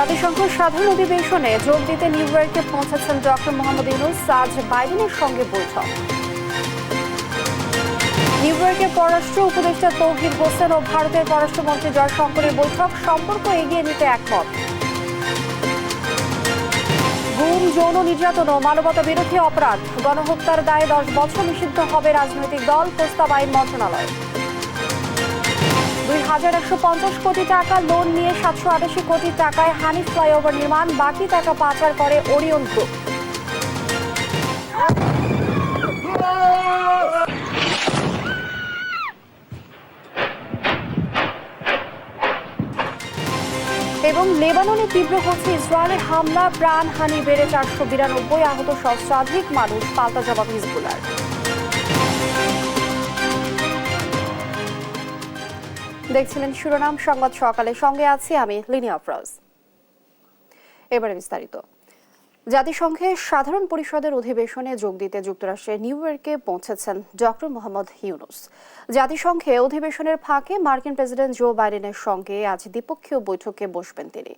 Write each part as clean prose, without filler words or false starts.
জাতিসংঘ সাধারণ অধিবেশনে যোগ দিতে নিউ ইয়র্কে পৌঁছেছেন ডক্টর মোহাম্মদ ইউনূস। আজ বাইডেনের সঙ্গে বৈঠক। নিউ ইয়র্কের পররাষ্ট্র উপদেষ্টা তৌহিদ হোসেন ও ভারতের পররাষ্ট্রমন্ত্রী জয়শঙ্করের বৈঠক, সম্পর্ক এগিয়ে নিতে একমত। গুম, যৌন নির্যাতন ও মানবতা বিরোধী অপরাধ, গণহত্যার দায়ে 10 বছর নিষিদ্ধ হবে রাজনৈতিক দল, প্রস্তাব আইন মন্ত্রণালয়। 2150 কোটি টাকা লোন নিয়ে 788 কোটি টাকায় হানিফ ফ্লাইওভার নির্মাণ, বাকি টাকা পাচার করে ওরিয়ন গ্রুপ। এবং লেবাননে তীব্র হচ্ছে ইসরায়েলের হামলা, প্রাণহানি বেড়ে 492, আহত সহস্রাধিক মানুষ, পাল্টা জবাব হিজবুল্লাহর। দেখছিলেন শিরোনাম সংবাদ সকালে, সঙ্গে আছি আমি লিনিয়া আফরোজ। এবারে বিস্তারিত। জাতিসংঘের সাধারণ পরিষদের অধিবেশনে যোগ দিতে যুক্তরাষ্ট্রের নিউ ইয়র্কে পৌঁছেছেন ডক্টর মোহাম্মদ ইউনূস। জাতিসংঘে অধিবেশনের ফাঁকে মার্কিন প্রেসিডেন্ট জো বাইডেনের সঙ্গে আজ দ্বিপক্ষীয় বৈঠকে বসবেন তিনি।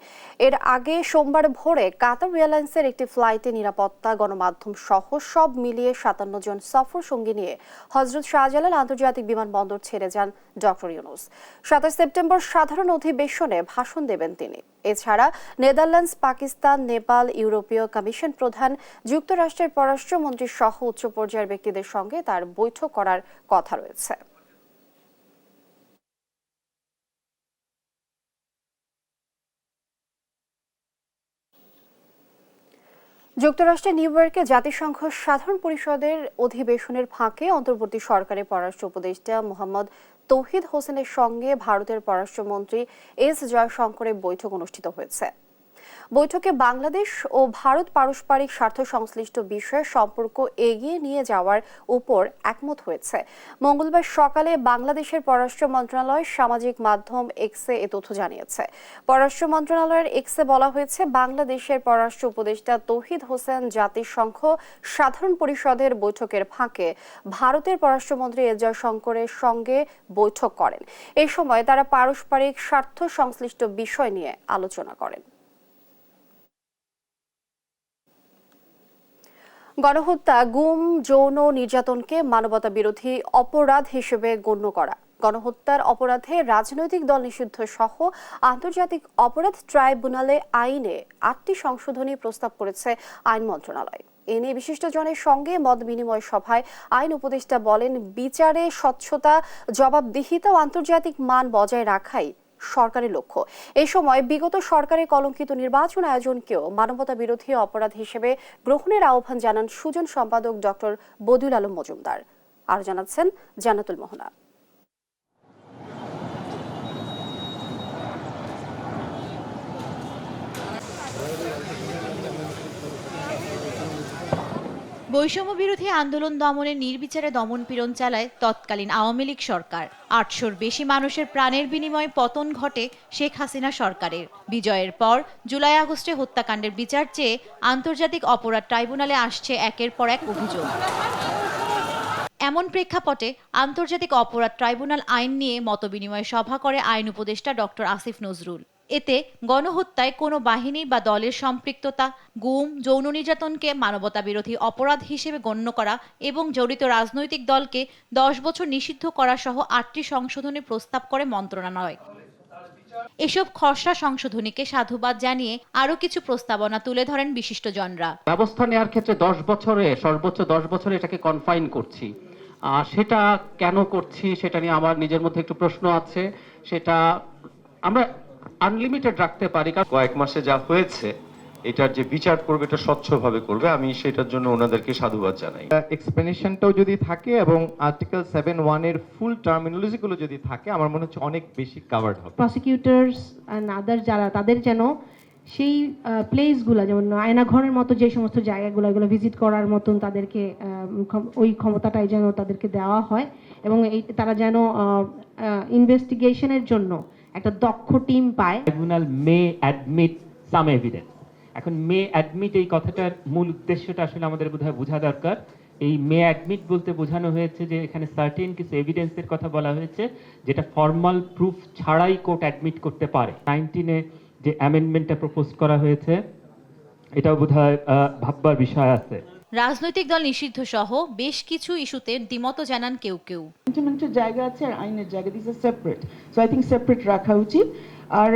এর আগে সোমবার ভোরে কাতার এয়ারলাইন্সের একটি ফ্লাইটে নিরাপত্তা, গণমাধ্যম সহ সব মিলিয়ে 57 জন সফর সঙ্গী নিয়ে হজরত শাহজালাল আন্তর্জাতিক বিমানবন্দর ছেড়ে যান ডক্টর ইউনূস। 27 সেপ্টেম্বর সাধারণ অধিবেশনে ভাষণ দেবেন তিনি। এছাড়া নেদারল্যান্ডস, পাকিস্তান, নেপাল, ইউরোপীয় কমিশন প্রধান, যুক্তরাষ্ট্রের পররাষ্ট্রমন্ত্রী সহ উচ্চ পর্যায়ের ব্যক্তিদের সঙ্গে তার বৈঠক করার কথা রয়েছে। যুক্তরাষ্ট্রের নিউ ইয়র্কে জাতিসংঘ সাধারণ পরিষদের অধিবেশনের ফাঁকে অন্তর্বর্তী সরকারের পররাষ্ট্র উপদেষ্টা মোহাম্মদ তৌহিদ হোসেনের সঙ্গে ভারতের পররাষ্ট্রমন্ত্রী এস জয়শঙ্করের বৈঠক অনুষ্ঠিত হয়েছে। বৈঠকে বাংলাদেশ ও ভারত পারস্পরিক স্বার্থ সংশ্লিষ্ট বিষয়ে সম্পর্ক এগিয়ে নিয়ে যাওয়ার উপর একমত হয়েছে। মঙ্গলবার সকালে বাংলাদেশের পররাষ্ট্র মন্ত্রণালয় সামাজিক মাধ্যম এক্সে এ তথ্য জানিয়েছে। পররাষ্ট্র মন্ত্রণালয়ের এক্সে বলা হয়েছে, বাংলাদেশের পররাষ্ট্র উপদেষ্টা তৌহিদ হোসেন জাতিসংঘ সাধারণ পরিষদের বৈঠকের ফাঁকে ভারতের পররাষ্ট্রমন্ত্রী এস জয়শঙ্করের সঙ্গে বৈঠক করেন। এই সময় তারা পারস্পরিক স্বার্থ সংশ্লিষ্ট বিষয় নিয়ে আলোচনা করেন। গণহত্যা, গুম, যৌন নির্যাতনকে মানবতা বিরোধী অপরাধ হিসেবে গণ্য করা, গণহত্যার অপরাধে রাজনৈতিক দল নিষিদ্ধ সহ আন্তর্জাতিক অপরাধ ট্রাইব্যুনালে আইনে 8টি সংশোধনী প্রস্তাব করেছে আইন মন্ত্রণালয়। এ নিয়ে বিশিষ্টজনের সঙ্গে মত বিনিময় সভায় আইন উপদেষ্টা বলেন, বিচারে স্বচ্ছতা, জবাবদিহিতা ও আন্তর্জাতিক মান বজায় রাখাই সরকারের লক্ষ্য। এই সময় বিগত সরকারের কলঙ্কিত নির্বাচন আয়োজনকেও মানবতা বিরোধী অপরাধ হিসেবে গ্রহণের আহ্বান জানান সুজন সম্পাদক ডক্টর বদিউল আলম মজুমদার। আর জানাচ্ছেন জান্নাতুল মোহনা। বৈষম্য বিরোধী আন্দোলন দমনে নির্বিচারে দমনপীড়ন চালায় তৎকালীন আওয়ামী লীগ সরকার। 800-র বেশি মানুষের প্রাণের বিনিময়ে পতন ঘটে শেখ হাসিনা সরকারের। বিজয়ের পর জুলাই আগস্টে হত্যাকাণ্ডের বিচার চেয়ে আন্তর্জাতিক অপরাধ ট্রাইব্যুনালে আসছে একের পর এক অভিযোগ। এমন প্রেক্ষাপটে আন্তর্জাতিক অপরাধ ট্রাইব্যুনাল আইন নিয়ে মতবিনিময় সভা করে আইন উপদেষ্টা ডক্টর আসিফ নজরুল। এতে গণহত্যায় কোনো বাহিনী বা দলের সম্পৃক্ততা, গুম, যৌন নির্যাতনকে মানবতা বিরোধী অপরাধ হিসেবে গণ্য করা এবং জড়িত রাজনৈতিক দলকে 10 বছর নিষিদ্ধ করা সহ 8টি সংশোধনী প্রস্তাব করে মন্ত্রণালয়। এসব খসড়া সংশোধনীকে সাধুবাদ জানিয়ে আরো কিছু প্রস্তাবনা তুলে ধরেন বিশিষ্টজনরা। ব্যবস্থা নেওয়ার ক্ষেত্রে 10 বছরে, সর্বোচ্চ 10 বছরে এটাকে কনফাইন করছি। সেটা কেন করছি সেটা নিয়ে আমার নিজের মধ্যে একটু প্রশ্ন আছে। সেটা আমরা আনলিমিটেড রাখতে পারি। কয়েক মাসে যা হয়েছে এটার যে বিচার করবে এটা স্বচ্ছভাবে করবে, আমি সেটার জন্য ওনাদেরকে সাধুবাদ জানাই। এক্সপ্লেনেশনটাও যদি থাকে এবং আর্টিকেল 7(1) এর ফুল টার্মিনোলজি গুলো যদি থাকে, আমার মনে হচ্ছে অনেক বেশি কভারড হবে। প্রসিকিউটরস এন্ড আদার যারা, তাদের যেন সেই প্লেসগুলো, যেমন আয়নাঘরের মতো যে সমস্ত জায়গাগুলো, এগুলো ভিজিট করার মতন তাদেরকে ওই ক্ষমতাটাই যেন তাদেরকে দেওয়া হয় এবং তারা যেন ইনভেস্টিগেশনের জন্য একটা দক্ষ টিম পায়। ট্রাইব্যুনাল মে অ্যাডমিট সাম এভিডেন্স। এখন মে অ্যাডমিট এই কথাটার মূল উদ্দেশ্যটা আসলে আমাদের বোধহয় বোঝা দরকার। এই মে অ্যাডমিট বলতে বোঝানো হয়েছে যে এখানে সার্টেন কিছু এভিডেন্সের কথা বলা হয়েছে যেটা ফর্মাল প্রুফ ছাড়াই কোর্ট অ্যাডমিট করতে পারে। 19-এ যে অ্যামেন্ডমেন্টটা প্রপোজ করা হয়েছে এটাও বোধহয় ভাববার বিষয় আছে। রাজনৈতিক দল নিষিদ্ধ সহ বেশ কিছু ইস্যুতে দ্বিমত জানান কেউ কেউ। সেন্টিমেন্টের জায়গা আছে আর আইনের জায়গা, this are separate, so I think separate রাখা উচিত। আর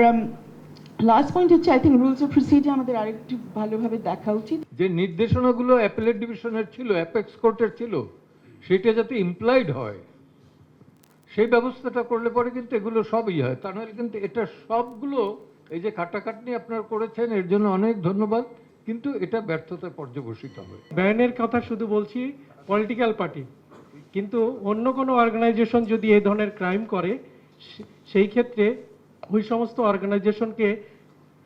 লাস্ট পয়েন্ট হচ্ছে I think rules of procedure আমাদের আরেকটু ভালোভাবে দেখা উচিত। যে নির্দেশনাগুলো অ্যাপেলেট ডিভিশনের ছিল, অ্যাপেক্স কোর্টের ছিল, সেটা যাতে ইমপ্লাইড হয় সেই ব্যবস্থাটা করলে পরে কিন্তু এগুলো সবই হয়। তা নাহলে কিন্তু এটা সবগুলো এই যে কাটাকাটনি আপনারা করেছেন এর জন্য অনেক ধন্যবাদ, কিন্তু এটা ব্যর্থতায় পর্যবসিত হবে। ব্যানের কথা শুধু বলছি পলিটিক্যাল পার্টি, কিন্তু অন্য কোনো অর্গানাইজেশন যদি এই ধরনের ক্রাইম করে সেই ক্ষেত্রে ওই সমস্ত অর্গানাইজেশনকে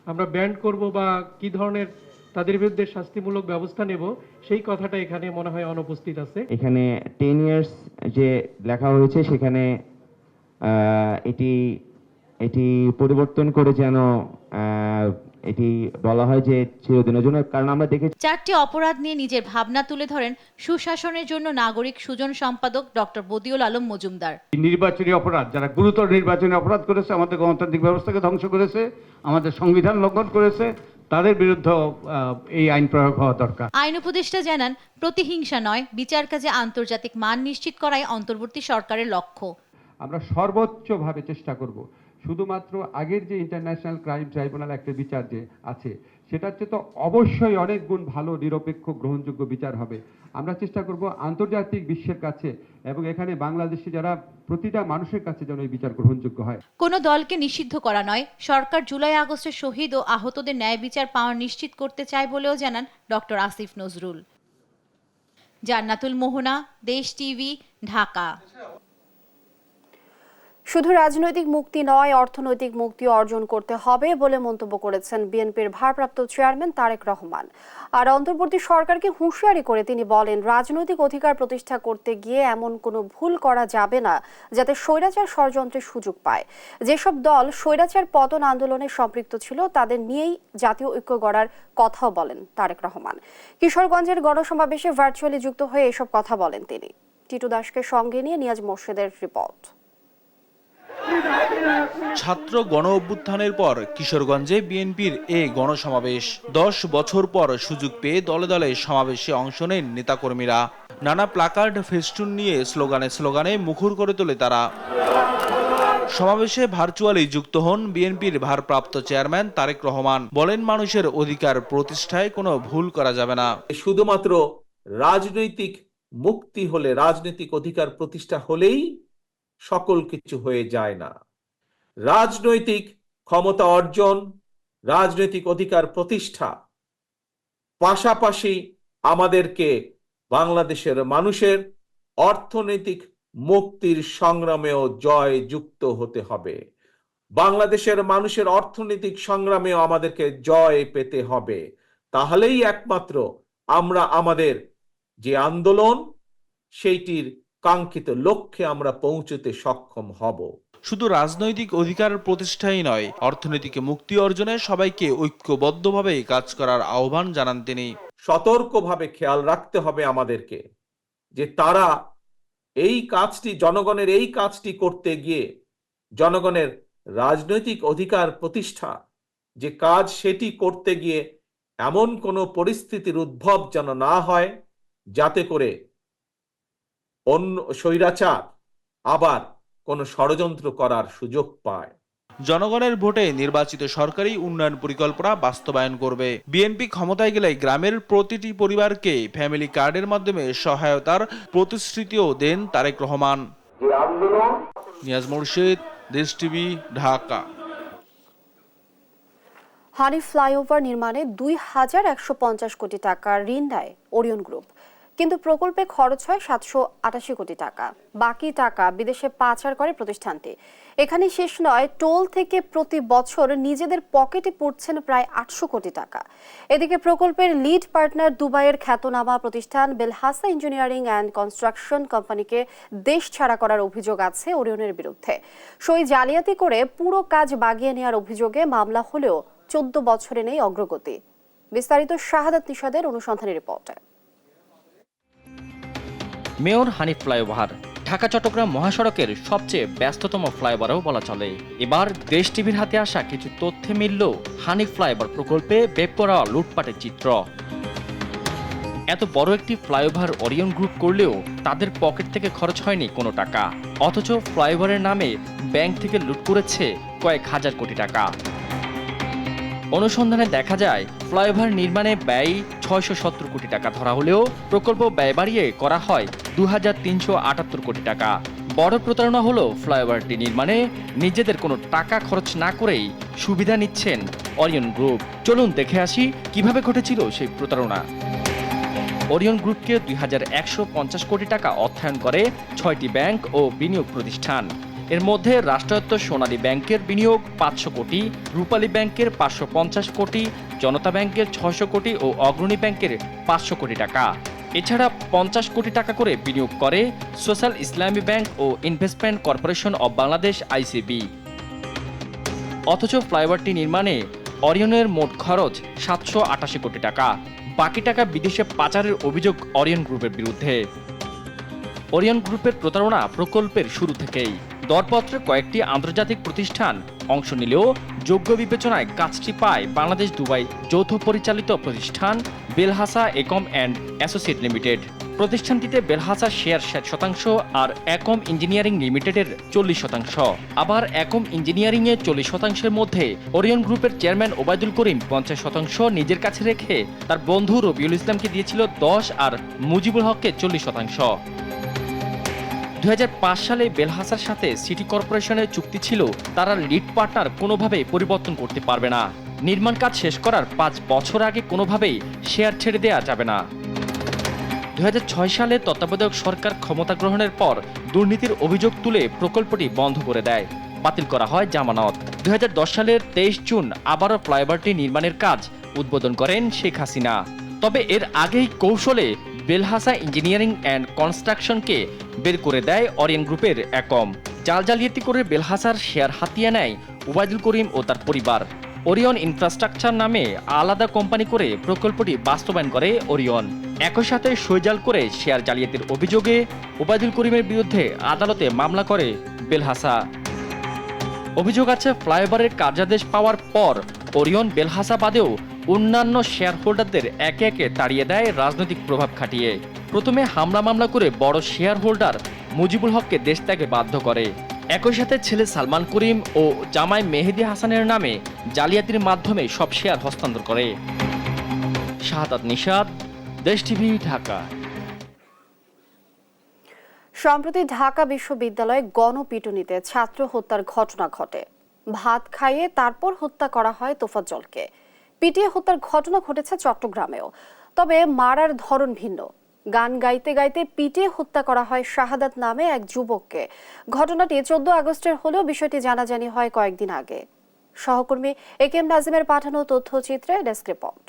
আমরা ব্যান করব বা কি ধরনের তাদের বিরুদ্ধে শাস্তিমূলক ব্যবস্থা নেব সেই কথাটা এখানে মনে হয় অনুপস্থিত আছে। এখানে 10 ইয়ার্স যে লেখা হয়েছে সেখানে এটি পরিবর্তন করে যেন এটি বলা হয় যে চিরদিনের জন্য, কারণ আমরা দেখেছি 4টি অপরাধ নিয়ে নিজের ভাবনা তুলে ধরেন সুশাসনের জন্য নাগরিক সুজন সম্পাদক ডক্টর বদিউল আলম মজুমদার। নির্বাচনী অপরাধ, যারা গুরুতর নির্বাচনী অপরাধ করেছে, আমাদের গণতান্ত্রিক ব্যবস্থাকে ধ্বংস করেছে, আমাদের সংবিধান লঙ্ঘন করেছে, তাদের বিরুদ্ধে এই আইন প্রয়োগ হওয়া দরকার। আইন উপদেষ্টা জানান প্রতিহিংসা নয়, বিচার কাজে আন্তর্জাতিক মান নিশ্চিত করাই অন্তর্বর্তী সরকারের লক্ষ্য। আমরা সর্বোচ্চভাবে চেষ্টা করব শুধুমাত্র আগের যে ইন্টারন্যাশনাল ক্রাইম ট্রাইব্যুনাল একটা বিচার যে আছে সেটার চেয়ে তো অবশ্যই অনেক গুণ ভালো, নিরপেক্ষ, গ্রহণযোগ্য বিচার হবে। আমরা চেষ্টা করব আন্তর্জাতিক বিশ্বের কাছে এবং এখানে বাংলাদেশে যারা প্রতিটা মানুষের কাছে যেন এই বিচার গ্রহণযোগ্য হয়। কোনো দলকে নিষিদ্ধ করা নয়, সরকার জুলাই আগস্টে শহীদ ও আহতদের ন্যায় বিচার পাওয়া নিশ্চিত করতে চায় বলেও জানান ডক্টর আসিফ নজরুল। জান্নাতুল মোহনা, দেশ টিভি, ঢাকা। শুধু রাজনৈতিক মুক্তি নয়, অর্থনৈতিক মুক্তিও অর্জন করতে হবে বলে মন্তব্য করেছেন বিএনপির ভারপ্রাপ্ত চেয়ারম্যান তারেক রহমান। আর অন্তর্বর্তী সরকারকে হুঁশিয়ারি করে তিনি বলেন, রাজনৈতিক অধিকার প্রতিষ্ঠা করতে গিয়ে এমন কোনো ভুল করা যাবে না যাতে স্বৈরাচার ষড়যন্ত্রের সুযোগ পায়। যেসব দল স্বৈরাচার পতন আন্দোলনে সম্পৃক্ত ছিল তাদের নিয়েই জাতীয় ঐক্য গড়ার কথাও বলেন তারেক রহমান। কিশোরগঞ্জের গণসমাবেশে ভার্চুয়ালি যুক্ত হয়ে এসব কথা বলেন তিনি। টিটু দাসকে সঙ্গে নিয়ে নিয়াজ মোর্শেদের রিপোর্ট। ছাত্র গণ অভ্যুত্থানের পর কিশোরগঞ্জে বিএনপির এ গণসমাবেশ। 10 বছর পর সুযোগ পেয়ে দলে দলে সমাবেশে অংশ নেন নেতাকর্মীরা। নানা প্লাকার্ড, ফেস্টুন নিয়ে স্লোগানে মুখর করে তোলে তারা। সমাবেশে ভার্চুয়ালি যুক্ত হন বিএনপির ভারপ্রাপ্ত চেয়ারম্যান তারেক রহমান। বলেন, মানুষের অধিকার প্রতিষ্ঠায় কোনো ভুল করা যাবে না। শুধুমাত্র রাজনৈতিক মুক্তি হলে, রাজনৈতিক অধিকার প্রতিষ্ঠা হলেই সকল কিছু হয়ে যায় না। রাজনৈতিক ক্ষমতা অর্জন, রাজনৈতিক অধিকার প্রতিষ্ঠা পাশাপাশি আমাদেরকে বাংলাদেশের মানুষের অর্থনৈতিক মুক্তির সংগ্রামেও জয় যুক্ত হতে হবে। বাংলাদেশের মানুষের অর্থনৈতিক সংগ্রামেও আমাদেরকে জয় পেতে হবে। তাহলেই একমাত্র আমরা আমাদের যে আন্দোলন সেইটির কাঙ্ক্ষিত লক্ষ্যে আমরা পৌঁছতে সক্ষম হব। শুধু রাজনৈতিক অধিকার প্রতিষ্ঠাই নয়, অর্থনৈতিক মুক্তি অর্জনে সবাইকে ঐক্যবদ্ধভাবে কাজ করার আহ্বান জানান তিনি। সতর্কভাবে খেয়াল রাখতে হবে আমাদেরকে যে তারা এই কাজটি, জনগণের এই কাজটি করতে গিয়ে জনগণের রাজনৈতিক অধিকার প্রতিষ্ঠা যে কাজ, সেটি করতে গিয়ে এমন কোনো পরিস্থিতির উদ্ভব যেন না হয় যাতে করে অন্য স্বৈরাচার আবার কোনো ষড়যন্ত্র করার সুযোগ পায়। জনগণের ভোটে নির্বাচিত সরকারি উন্নয়ন পরিকল্পনা বাস্তবায়ন করবে। বিএনপি ক্ষমতায় গেলে গ্রামের প্রতিটি পরিবারকে ফ্যামিলি কার্ডের মাধ্যমে সহায়তার প্রতিশ্রুতিও দেন তারেক রহমান। নিয়াজ মোর্শেদ, দেশ টিভি, ঢাকা। হানি ফ্লাইওভার নির্মাণে 2150 কোটি টাকা ঋণ দেয় ওরিয়ন গ্রুপ, কিন্তু প্রকল্পে খরচ হয় 788 কোটি টাকা। বাকি টাকা বিদেশে পাচার করে প্রতিষ্ঠানটি। এখানে শেষ নয়, টোল থেকে প্রতি বছর নিজেদের পকেটে পড়ছেন প্রায় 800 কোটি টাকা। এদিকে প্রকল্পের লিড পার্টনার দুবাইয়ের খ্যাতনামা প্রতিষ্ঠান বেলহাসা ইঞ্জিনিয়ারিং অ্যান্ড কনস্ট্রাকশন কোম্পানিকে দেশ ছাড়া করার অভিযোগ আছে ওরিয়নের বিরুদ্ধে। সই জালিয়াতি করে পুরো কাজ বাগিয়ে নেওয়ার অভিযোগে মামলা হলেও 14 বছরে নেই অগ্রগতি। বিস্তারিত শাহাদাত নিশাদের অনুসন্ধানী রিপোর্টে। মেয়র হানিফ ফ্লাইওভার ঢাকা চট্টগ্রাম মহাসড়কের সবচেয়ে ব্যস্ততম ফ্লাইওভারও বলা চলে। এবার দেশ টিভির হাতে আসা কিছু তথ্যে মিলল হানিফ ফ্লাইওভার প্রকল্পে বের করা লুটপাটের চিত্র। এত বড় একটি ফ্লাইওভার ওরিয়ন গ্রুপ করলেও তাদের পকেট থেকে খরচ হয়নি কোনো টাকা, অথচ ফ্লাইওভারের নামে ব্যাংক থেকে লুট করেছে কয়েক হাজার কোটি টাকা। অনুসন্ধানে দেখা যায় ফ্লাইওভার নির্মাণে ব্যয় ৬৭০ কোটি টাকা ধরা হলেও প্রকল্প ব্যয় বাড়িয়ে করা হয় ২৩৭৮ কোটি টাকা। বড় প্রতারণা হলো ফ্লাইওভারটি নির্মাণে নিজেদের কোনো টাকা খরচ না করেই সুবিধা নিচ্ছেন ওরিয়ন গ্রুপ। চলুন দেখে আসি কিভাবে ঘটেছিল সেই প্রতারণা। ওরিয়ন গ্রুপকে ২১৫০ কোটি টাকা অর্থায়ন করে ৬টি ব্যাংক ও বিনিয়োগ প্রতিষ্ঠান। এর মধ্যে রাষ্ট্রায়ত্ত সোনালী ব্যাংকের বিনিয়োগ ৫০০ কোটি, রূপালী ব্যাংকের ৫৫০ কোটি, জনতা ব্যাংকের ৬০০ কোটি ও অগ্রণী ব্যাংকের ৫০০ কোটি টাকা। এছাড়া ৫০ কোটি টাকা করে বিনিয়োগ করে সোশ্যাল ইসলামী ব্যাংক ও investment corporation of Bangladesh ICB. অথচ ফ্লাইওভারটি নির্মাণে ওরিয়নের মোট খরচ ৭৮৮ কোটি টাকা। বাকি টাকা বিদেশে পাচারের অভিযোগ ওরিয়ন গ্রুপের বিরুদ্ধে। ওরিয়ন গ্রুপের প্রতারণা প্রকল্পের শুরু থেকেই। দরপত্রে কয়েকটি আন্তর্জাতিক প্রতিষ্ঠান অংশ নিলেও যোগ্য বিবেচনায় কাজটি পায় বাংলাদেশ দুবাই যৌথ পরিচালিত প্রতিষ্ঠান বেলহাসা একম and associate limited. প্রতিষ্ঠানটিতে বেলহাসার share 60% R Ekam engineering লিমিটেডের 40%। আবার একম ইঞ্জিনিয়ারিংয়ের 40%-এর মধ্যে ওরিয়ন গ্রুপের চেয়ারম্যান ওবায়দুল করিম 50% নিজের কাছে রেখে তার বন্ধু রবিউল ইসলামকে দিয়েছিল 10 আর মুজিবুল হককে 40%। 2005 সালে বেলহাসার সাথে সিটি কর্পোরেশনের চুক্তি ছিল তারা লিড পার্টনার কোনোভাবেই পরিবর্তন করতে পারবে না। নির্মাণ কাজ শেষ করার 5 বছর আগে কোনোভাবেই শেয়ার ছেড়ে দেওয়া যাবে না। 2006 সালে তত্ত্বাবধায়ক সরকার ক্ষমতা গ্রহণের পর দুর্নীতির অভিযোগ তুলে প্রকল্পটি বন্ধ করে দেয়, বাতিল করা হয় জামানত। 2010 সালের 23 জুন আবারও ফ্লাইওভারটি নির্মাণের কাজ উদ্বোধন করেন শেখ হাসিনা। তবে এর আগেই কৌশলে বেলহাসা ইঞ্জিনিয়ারিং অ্যান্ড কনস্ট্রাকশনকে বের করে দেয় ওরিয়ন গ্রুপের একম। জালিয়াতি করে বেলহাসার শেয়ার হাতিয়ে নেয় ওবায়দুল করিম ও তার পরিবার। ওরিয়ন ইনফ্রাস্ট্রাকচার নামে আলাদা কোম্পানি করে প্রকল্পটি বাস্তবায়ন করে ওরিয়ন। একই সাথে সইজাল করে শেয়ার জালিয়াতির অভিযোগে ওবায়দুল করিমের বিরুদ্ধে আদালতে মামলা করে বেলহাসা। অভিযোগ আছে ফ্লাইওভারের কার্যাদেশ পাওয়ার পর ওরিয়ন বেলহাসা বাদেও অন্যান্য শেয়ার হোল্ডারদের একে একে তাড়িয়ে দেয় রাজনৈতিক প্রভাব খাটিয়ে। প্রথমে হামলা মামলা করে বড় শেয়ার হোল্ডার মুজিবুল হককে দেশ ত্যাগে বাধ্য করে। একই সাথে ছেলে সালমান করিম ও জামাই মেহেদি হাসানের নামে জালিয়াতির মাধ্যমে সব শেয়ার হস্তান্তর করে। শাহাদাত নিশাত, দেশ টিভি, ঢাকা। সম্প্রতি ঢাকা বিশ্ববিদ্যালয়ে গণপিটুনিতে ছাত্র হত্যার ঘটনা ঘটে। ভাত খাইয়ে তারপর হত্যা করা হয় তোফাজ্জলকে। পিটিয়ে হত্যার ঘটনা ঘটেছে চট্টগ্রামেও, তবে মারার ধরন ভিন্ন। গান গাইতে গাইতে পিটিয়ে হত্যা করা হয় শাহাদাত নামে এক যুবককে। ঘটনাটি 14 আগস্টের হলেও বিষয়টি জানাজানি হয় কয়েকদিন আগে। সহকর্মী একেএম নাজিমের পাঠানো তথ্যচিত্রে ডেস্ক রিপোর্ট।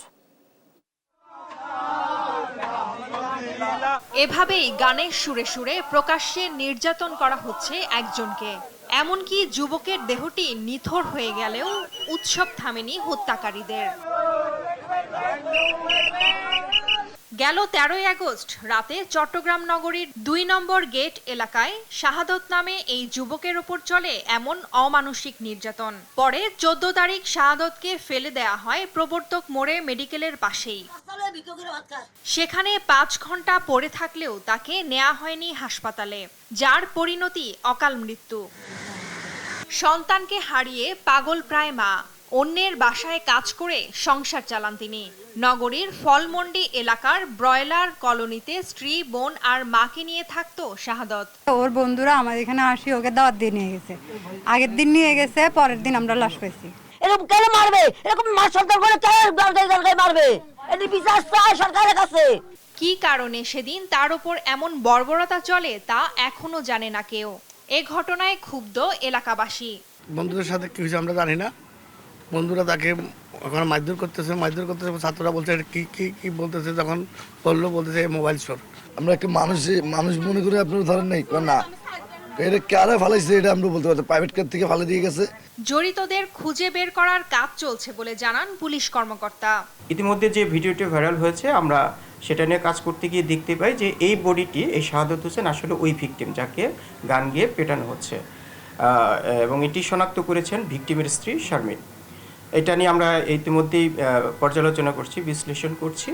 এভাবেই গানের সুরে সুরে প্রকাশ্যে নির্যাতন করা হচ্ছে একজনকে। এমনকি যুবকের দেহটি নিথর হয়ে গেলেও উৎসব থামেনি হত্যাকারীদের। গেল 13 আগস্ট রাতে চট্টগ্রাম নগরীর 2 নম্বর গেট এলাকায় শাহাদত নামে এই যুবকের ওপর চলে এমন অমানসিক নির্যাতন। পরে 14 তারিখ শাহাদতকে ফেলে দেয়া হয় প্রবর্তক মোড়ে মেডিকেলের পাশেই। সেখানে 5 ঘন্টা পড়ে থাকলেও তাকে নেওয়া হয়নি হাসপাতালে, যার পরিণতি অকাল মৃত্যু। সন্তানকে হারিয়ে পাগল প্রায় মা। অন্যের বাসায় কাজ করে সংসার চালান তিনি। নগরীর ফলমন্ডি এলাকার ব্রয়লার কলোনিতে স্ত্রী, বোন আর মাকে নিয়ে থাকতো শাহাদত। ওর বন্ধুরা আমাদের এখানে আসি ওকে দাওয়াত দিয়ে নিয়ে গেছে। আগের দিন নিয়ে গেছে, পরের দিন আমরা লাশ পেয়েছি। এরকম কেন মারবে? এরকম সরকার করে কেন মারবে? এটি বিচার চাই সরকারের কাছে। কি কারণে সেদিন তার উপর এমন বর্বরতা চলে তা এখনো জানে না কেউ। এ ঘটনায় ক্ষুব্ধ এলাকাবাসী। বন্ধুদের সাথে কি হয়েছে আমরা জানি না। বন্ধুরা তাকে ওখানে মারধর করতেছে, ছাত্ররা বলছে এটা কি কি কি বলতেছে, যখন বলতেছে মোবাইল চোর। আমরা একটা মানুষ মনে করে আপনারা ধরেন নাই না, এটা কারা ফালাইছে এটা আমরা বলতে পারছি, প্রাইভেট কার থেকে ফালে দিয়ে গেছে। জড়িতদের খুঁজে বের করার কাজ চলছে বলে জানান পুলিশ কর্মকর্তা। ইতিমধ্যে যে ভিডিওটি ভাইরাল হয়েছে, আমরা সেটা নিয়ে কাজ করতে গিয়ে দেখতে পাই যে এই বডিটি, এই শাহাদত হোসেন আসলে ওই ভিকটিম যাকে গান গিয়ে পেটানো হচ্ছে, এবং এটি শনাক্ত করেছেন ভিকটিমের স্ত্রী শারমিন। এটা নিয়ে আমরা ইতিমধ্যেই পর্যালোচনা করছি, বিশ্লেষণ করছি।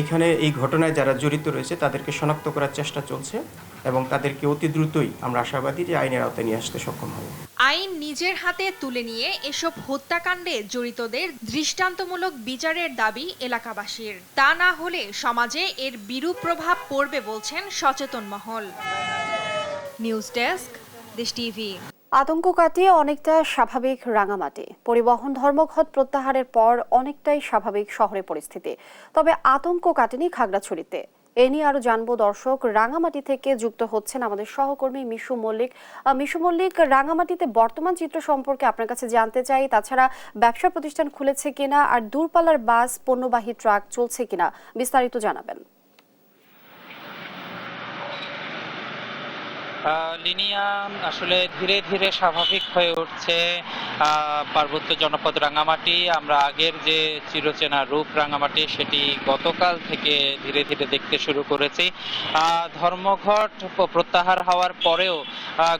এখানে এই ঘটনায় যারা জড়িত রয়েছে তাদেরকে শনাক্ত করার চেষ্টা চলছে এবং তাদেরকে অতি দ্রুতই আমরা আশাবাদী যে আইনের আওতায় নিয়ে আসতে সক্ষম হব। আইন নিজের হাতে তুলে নিয়ে এসব হত্যাকাণ্ডে জড়িতদের দৃষ্টান্তমূলক বিচারের দাবি এলাকাবাসীর। তা না হলে সমাজে এর বিরূপ প্রভাব পড়বে বলছেন সচেতন মহল। নিউজ ডেস্ক, দেশ টিভি। আতঙ্ক কাটিয়ে অনেকটা স্বাভাবিক রাঙামাটি। পরিবহন ধর্মঘট প্রত্যাহারের পর অনেকটাই স্বাভাবিক শহরে পরিস্থিতি, তবে আতঙ্ক কাটেনি খাগড়াছড়িতে। এ নিয়ে আরো জানবো দর্শক। রাঙামাটি থেকে যুক্ত হচ্ছেন আমাদের সহকর্মী মিশু মল্লিক। মিশু মল্লিক, রাঙামাটিতে বর্তমান চিত্র সম্পর্কে আপনার কাছে জানতে চাই। তাছাড়া ব্যবসা প্রতিষ্ঠান খুলেছে কিনা, আর দূরপাল্লার বাস, পণ্যবাহী ট্রাক চলছে কিনা, বিস্তারিত জানাবেন। লিনিয়া, আসলে ধীরে ধীরে স্বাভাবিক হয়ে উঠছে পার্বত্য জনপদ রাঙামাটি। আমরা আগের যে চিরচেনা রূপ রাঙামাটি, সেটি গতকাল থেকে ধীরে ধীরে দেখতে শুরু করেছি। ধর্মঘট প্রত্যাহার হওয়ার পরেও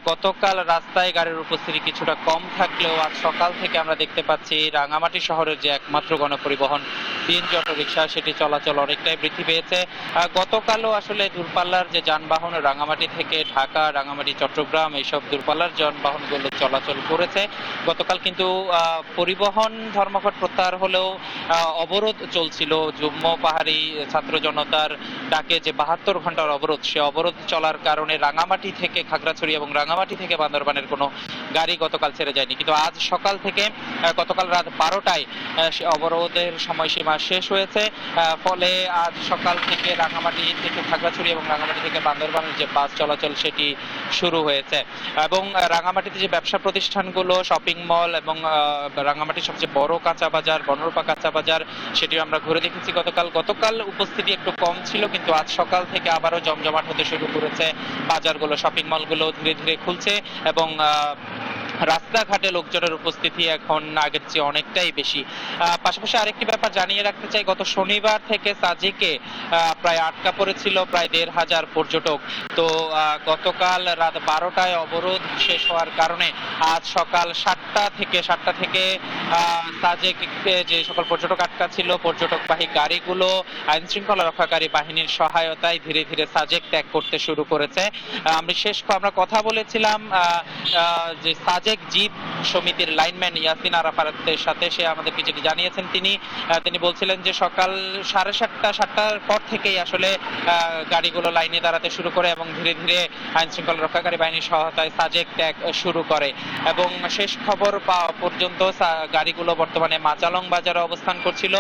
গতকাল রাস্তায় গাড়ির উপস্থিতি কিছুটা কম থাকলেও আজ সকাল থেকে আমরা দেখতে পাচ্ছি রাঙামাটি শহরের যে একমাত্র গণপরিবহন সিএনজি অটোরিকশা, সেটি চলাচল অনেকটাই বৃদ্ধি পেয়েছে। গতকালও আসলে দূরপাল্লার যে যানবাহন রাঙামাটি থেকে ঢাকা, রাঙামাটি, চট্টগ্রাম, এইসব দূরপাল্লার যানবাহনগুলো চলাচল করেছে। গতকাল কিন্তু পরিবহন ধর্মঘট প্রত্যাহার হলেও অবরোধ চলছিল। যুগ্ম পাহাড়ি ছাত্র জনতার ডাকে যে 72 ঘন্টার অবরোধ, সে অবরোধ চলার কারণে রাঙামাটি থেকে খাগড়াছড়ি এবং রাঙামাটি থেকে বান্দরবানের কোনো গাড়ি গতকাল ছেড়ে যায়নি। কিন্তু আজ সকাল থেকে, গতকাল রাত 12টায় অবরোধের সময়সীমা শেষ হয়েছে। ফলে আজ সকাল থেকে রাঙামাটি থেকে খাগড়াছড়ি এবং রাঙামাটি থেকে বান্দরবানের যে বাস চলাচল, সেটি শুরু হয়েছে। এবং রাঙামাটিতে যে ব্যবসা প্রতিষ্ঠানগুলো, শপিং মল এবং রাঙামাটির সবচেয়ে বড় কাঁচা বাজার, বনরূপা কাঁচা বাজার, সেটিও আমরা ঘুরে দেখেছি গতকাল উপস্থিতি একটু কম ছিল, কিন্তু আজ সকাল থেকে আবারও জমজমাট হতে শুরু করেছে বাজারগুলো। শপিং মলগুলো ধীরে ধীরে খুলছে এবং রাস্তাঘাটে লোকজনের উপস্থিতি এখন আগের চেয়ে অনেকটাই বেশি। পাশাপাশি আরেকটি ব্যাপার জানিয়ে রাখতে চাই, গত শনিবার থেকে সাজেকে প্রায় আটকা পড়েছিল প্রায় 1500 পর্যটক। তো গতকাল রাত 12টায় অবরোধ শেষ হওয়ার কারণে আজ সকাল 7টা থেকে সাজেক যে সকল পর্যটক আটকা ছিল, পর্যটকবাহী গাড়িগুলো আইন শৃঙ্খলা রক্ষাকারী বাহিনীর সহায়তায় ধীরে ধীরে সাজেক ত্যাগ করতে শুরু করেছে। আমরা কথা বলেছিলাম যে সাজেক জিপ সমিতির লাইনম্যান ইয়াসিন আরাফাতের সাথে। সে আমাদেরকে যেটি জানিয়েছেন, তিনি বলছিলেন যে সকাল 7:30-7টার পর থেকেই আসলে গাড়িগুলো লাইনে দাঁড়াতে শুরু করে এবং ধীরে ধীরে আইন শৃঙ্খলা রক্ষাকারী বাহিনীর সহায়তায় সাজেক ত্যাগ শুরু করে। এবং শেষ খবর পাওয়া পর্যন্ত গাড়িগুলো বর্তমানে মাচালং বাজারে অবস্থান করছিল,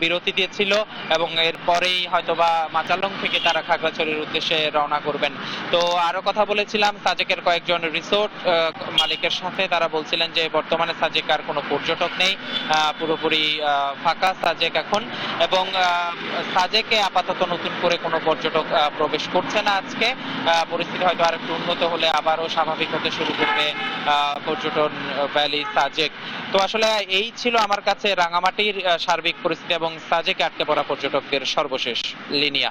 বিরতি দিয়েছিল এবং এরপরেই হয়তোবা মাচালং থেকে তারা খাগড়াছড়ির উদ্দেশ্যে রওনা করবেন। তো আরো কথা বলেছিলাম সাজেকের কয়েকজন রিসোর্ট মালিকের সাথে। তারা বলছিলেন যে বর্তমানে সাজেক আর কোনো পর্যটক নেই, পুরোপুরি ফাঁকা সাজেক এখন, এবং সাজেকে আপাতত নতুন করে কোনো পর্যটক প্রবেশ করছে না আজকে। পরিস্থিতি হয়তো আর একটু উন্নত হলে আবারও স্বাভাবিক হতে শুরু করবে পর্যটন ভ্যালি সাজেক। তো আসলে এই ছিল আমার কাছে রাঙামাটির সার্বিক পরিস্থিতি এবং সাজেকে আটকে পড়া পর্যটকদের সর্বশেষ। লিনিয়া।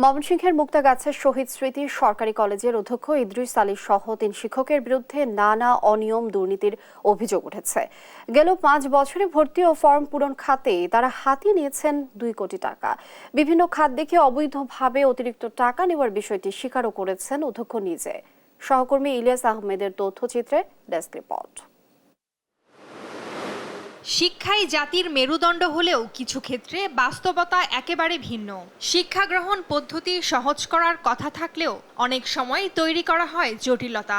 ময়মনসিংহের মুক্তাগাছার শহীদ স্মৃতি সরকারি কলেজের অধ্যক্ষ ইদ্রিস আলী সহ 3 শিক্ষকের বিরুদ্ধে নানা অনিয়ম দুর্নীতির অভিযোগ উঠেছে। গেল 5 বছরে ভর্তি ও ফর্ম পূরণ খাতে তারা হাতিয়ে নিয়েছেন 2 কোটি টাকা। বিভিন্ন খাত দেখে অবৈধভাবে অতিরিক্ত টাকা নেওয়ার বিষয়টি স্বীকারও করেছেন অধ্যক্ষ নিজে। সহকর্মী ইলিয়াস আহমেদের তথ্যচিত্রে ডেস্ক রিপোর্ট। শিক্ষাই জাতির মেরুদণ্ড হলেও কিছু ক্ষেত্রে বাস্তবতা একেবারে ভিন্ন। শিক্ষা গ্রহণ পদ্ধতি সহজ করার কথা থাকলেও অনেক সময় তৈরি করা হয় জটিলতা।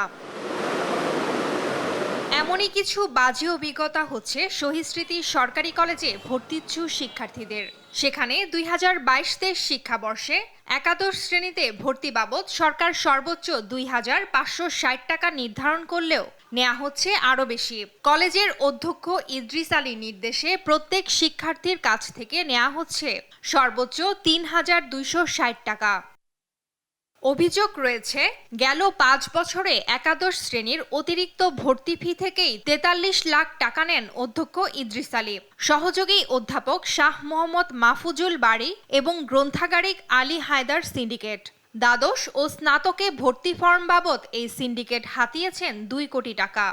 এমনই কিছু বাজে অভিজ্ঞতা হচ্ছে শহীদ স্মৃতি সরকারি কলেজে ভর্তিচ্ছু শিক্ষার্থীদের। সেখানে 2022-23 শিক্ষাবর্ষে একাদশ শ্রেণীতে ভর্তি বাবদ সরকার সর্বোচ্চ 2560 টাকা নির্ধারণ করলেও নেওয়া হচ্ছে আরও বেশি। কলেজের অধ্যক্ষ ইদ্রিস আলীর নির্দেশে প্রত্যেক শিক্ষার্থীর কাছ থেকে নেওয়া হচ্ছে সর্বোচ্চ ৩,২৬০ টাকা। অভিযোগ রয়েছে, গেল ৫ বছরে একাদশ শ্রেণীর অতিরিক্ত ভর্তি ফি থেকেই ৪৩ লাখ টাকা নেন অধ্যক্ষ ইদ্রিস আলী। সহযোগী অধ্যাপক শাহ মোহাম্মদ মাহফুজুল বারী এবং গ্রন্থাগারিক আলী হায়দার সিন্ডিকেট। দ্বাদশ ও স্নাতকে ভর্তি ফর্ম বাবদ এই সিন্ডিকেট হাতিয়েছেন ২ কোটি টাকা।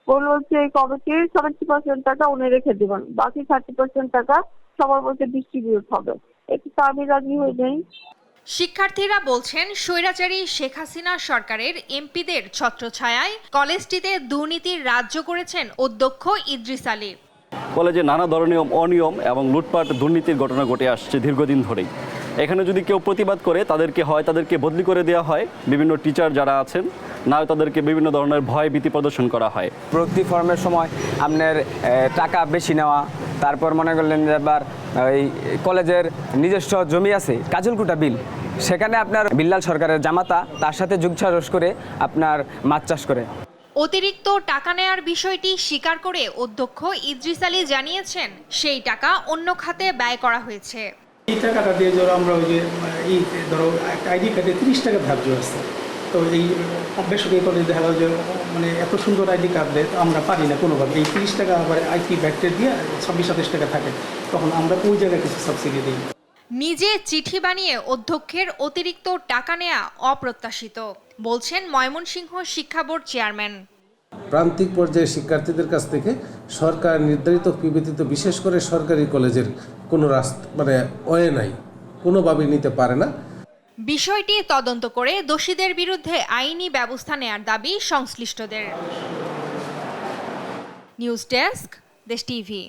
বলছে এই কমিটির 70% টাকা উনি রেখে দেবেন, বাকি 30% টাকা সবার মধ্যে ডিস্ট্রিবিউট হবে। এটা আমি রাজি হয়ে যাই। শিক্ষার্থীরা বলছেন, স্বৈরাচারী শেখ হাসিনা সরকারের এমপিদের ছত্রছায়ায় কলেজটিতে দুর্নীতির রাজ্য করেছেন অধ্যক্ষ ইদ্রিস আলী। কলেজে নানা ধরনের অনিয়ম এবং লুটপাট দুর্নীতির ঘটনা ঘটে আসছে দীর্ঘদিন ধরেই। এখানে যদি কেউ প্রতিবাদ করে তাদেরকে বদলি করে দেওয়া হয়, বিভিন্ন টিচার যারা আছেন না তাদেরকে বিভিন্ন ধরনের ভয় ভীতি প্রদর্শন করা হয়। ভর্তি ফর্মের সময় আপনার টাকা বেশি নেওয়া, তারপর মনে করলেন এবার এই কলেজের নিজস্ব জমি আছে কাজলকুটা বিল, সেখানে আপনার বিল্লাল সরকারের জামাতা তার সাথে যুগসাজশ করে আপনার মাছ চাষ করে। অতিরিক্ত টাকা নেয়ার বিষয়টি স্বীকার করে অধ্যক্ষ ইদ্রিস আলী জানিয়েছেন, সেই টাকা অন্য খাতে ব্যয় করা হয়েছে। এই টাকাটা দিয়ে ধরো আমরা ওই যে ধরো আইডি কার্ডে 30 টাকা ধার্য আছে, তো এই বেসরকারি কলেজে দেখা গেল যে এত সুন্দর আইডি কার্ড দেয় আমরা পারি না কোনোভাবে। এই 30 টাকা আবার আইটি ব্যাকটের দিয়ে 26-27 টাকা থাকে, তখন আমরা ওই জায়গায় কিছু সাবসিডি দিই। নিজে চিঠি বানিয়ে অধ্যক্ষের অতিরিক্ত টাকা নেয়া অপ্রত্যাশিত, বলছেন ময়মনসিংহ শিক্ষা বোর্ড চেয়ারম্যান। প্রান্তিক পর্যায়ে শিক্ষার্থীদের কাছ থেকে সরকার নির্ধারিত ফি ব্যতীত, বিশেষ করে সরকারি কলেজের কোনো ওয়ে নাই, কোনোভাবেই নিতে পারে না। বিষয়টি তদন্ত করে দোষীদের বিরুদ্ধে আইনি ব্যবস্থা নেয়ার দাবি সংশ্লিষ্টদের। নিউজ ডেস্ক, দেশ টিভি।